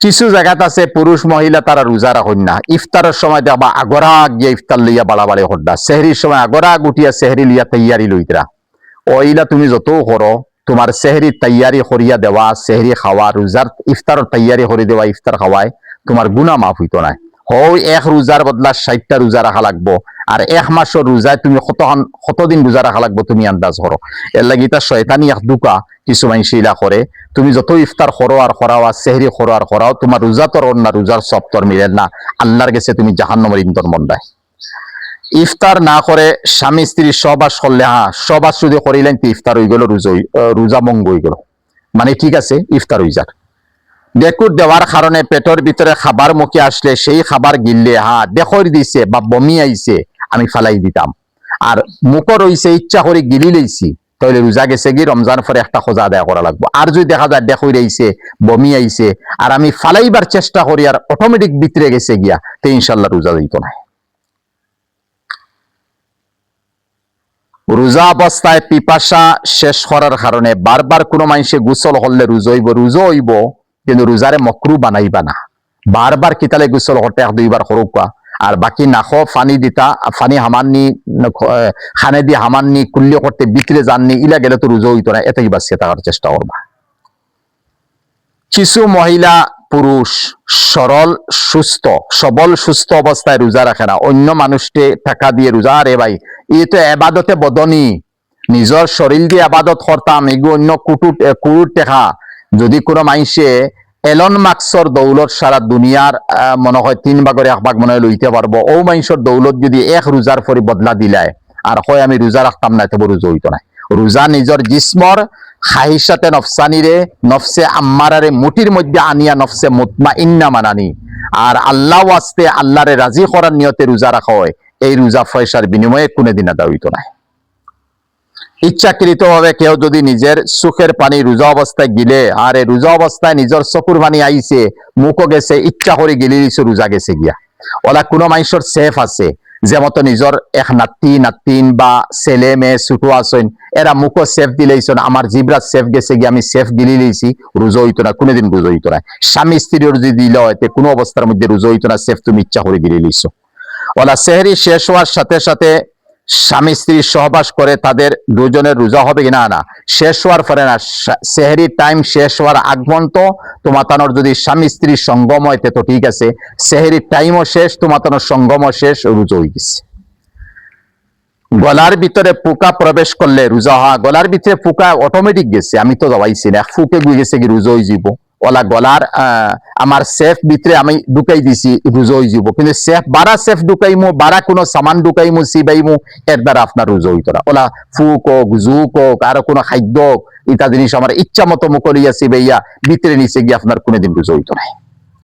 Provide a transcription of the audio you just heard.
কিছু জায়গাত আছে পুরুষ মহিলা তারা রোজা রাখেন না, ইফতারের সময় দেখবা আগরা গিয়ে ইফতার লইয়া বাড়াবাড়ি হড্ডা, সেহরির সময় আগরা গুটিয়া সেহরি লিয়া তৈয়ারি লইতরা। ওইলা তুমি যত করো, তোমার সেহরি তৈয়ারি করিয়া দেওয়া, সেহরি খাওয়া, রোজার ইফতারের তৈয়ারি করে দেওয়া, ইফতার খাওয়ায় তোমার গুনাহ মাফ হইতো না। হয় এক রোজার বদলা 60টা রোজা রাখা লাগবো, আর এক মাসের রোজায় তুমি কতদিন রোজা রাখা লাগবো তুমি আন্দাজ করো। এর লাগি তা শয়তানি এক দুকা কিছু মাইনসিলা করে। তুমি যত ইফতার করো আর করাও, আর সেহরি করো আর করাও, তোমার রোজা তোর না রোজার সব তোর মিলেন না, আল্লাহর গেছে তুমি জাহান্নামের ইন্ধন মন্দায়। ইফতার না করে স্বামী স্ত্রী সবাস করলে, সবাস যদি করিলেন তো ইফতার হয়ে গেল, রোজা মঙ্গ হয়ে গেল, মানে ঠিক আছে ইফতার হয়ে যাক। ডেকুর দেওয়ার কারণে পেটের ভিতরে খাবার মুখে আসলে সেই খাবার গিললে দেখর দিছে বা বমি আইছে, আমি ফালাই দিতাম। আর মুখর হইছে ইচ্ছা করে গিলি লইছি, তাহলে রোজা গেছে গিয়ে রমজান পরে একটা খোঁজা আদায় করা লাগবো। আর যদি দেখা যায় দেখই রইছে বমি আইছে আর আমি ফালাইবার চেষ্টা করি আর অটোমেটিক ভিতরে গেছে গিয়া, তো ইনশাল্লাহ রোজা দিত না। রোজা অবস্থায় পিপাসা শেষ করার কারণে বারবার কোনো মানুষে গোসল করলে রোজা হইব, কিন্তু রোজারে মকরু বানাইবা না। বারবার কিতালে গোসল করতে 1-2 বার করুকা, আর বাকি নাখো ফানি দিতা, ফানি হামাননি খানে দিয়ে হামাননি কুল্লি করতে বিক্রে যাননি, ইলা গেলে তো রোজা হইতো না। এতেই বাঁচিয়ে থাকার চেষ্টা করবা। কিছু মহিলা পুরুষ সরল সুস্থ সবল সুস্থ অবস্থায় রোজা রাখে না, অন্য মানুষকে টাকা দিয়ে রোজা। আরে ভাই, এই তো এবাদতে বদনি, নিজের শরীর দিয়ে আবাদত করতাম, এগুলো অন্য কুরুর টেকা। যদি কোনো মানুষে এলন মাস্কর দৌলত সারা দুনিয়ার মনে হয় 3 ভাগের 1 ভাগ মনে হয় লইতে পারবো, ও মানুষের দৌলত যদি এক রোজার পরে বদলা দিলায় আর হয় আমি রোজা রাখতাম না, তবে রোজা হইতো না। রোজা নিজের জিসমর খাহিসাতে নফসানিরে, নফসে আম্মারারে মুঠির মধ্যে আনিয়া নফসে মুতমাইন্না মানানি, আর আল্লাহ ওয়াস্তে আল্লাহরে রাজি করার নিয়তে রোজা রাখা হয়। এই রোজা পয়সার বিনিময়ে কোনোদিন আদা হইতো না। ইচ্ছাকৃত ভাবে কেউ যদি নিজের সুখের পানি রোজা অবস্থায় গিলে, আর এই রোজা অবস্থায় নিজের চকুর পানি আইছে, মুখও গেছে, ইচ্ছা করে গিলি দিছে, রোজা গেছে গিয়া। ওলা কোনো মানুষের সেফ আছে, যেমত নিজের এক নাতিন বা ছেলে মেয়ে ছোট আছেন, এরা মুখও সেফ দিলেইছেন, আমার জিবরা সেফ গেছে গিয়ে আমি সেফ গিলি লইছি, রোজা হইতো না, কোনোদিন রোজা হইতো না। স্বামী স্ত্রীর যদি দিল হয়তো কোনো অবস্থার মধ্যে রোজা হইতো না, সেফ তুমি ইচ্ছা করে গিলি লইছো। ওলা সেহরি শেষ হওয়ার সাথে সাথে স্বামী স্ত্রী সহবাস করে তাদের দুজনের রোজা হবে কিনা, না শেষ হওয়ার পরে না, সেহরি টাইম শেষ হওয়ার আগ পর্যন্ত তোমাতানোর যদি স্বামী স্ত্রীর সঙ্গম হইতে তো ঠিক আছে, সেহরি টাইমও শেষ, তোমাতানোর সঙ্গমও শেষ, রোজা হয়ে গেছে। গলার ভিতরে পোকা প্রবেশ করলে রোজা গলার ভিতরে পোকা অটোমেটিক গেছে, আমি তো দবাইছি না, ফুকে গুই গেছে কি রোজা হয়ে যাব। ওলা গলার আমার সেফ ভিতরে আমি ঢুকাই দিছি, রোজা হয়ে যাব। কিন্তু সেফ বারা সেফ ঢুকাইমু, বারা কোনো সামান ঢুকাইমু সিবাইমু, এর দ্বারা আপনার রোজা হইতো না। ওলা ফুক হোক, জুক হোক, আরো কোনো খাদ্য হোক, ইত্যাদি জিনিস আমার ইচ্ছা মতো মুখলিয়া সিবাইয়া ভিতরে নিচে গিয়ে আপনার কোনোদিন রোজা হইতো না।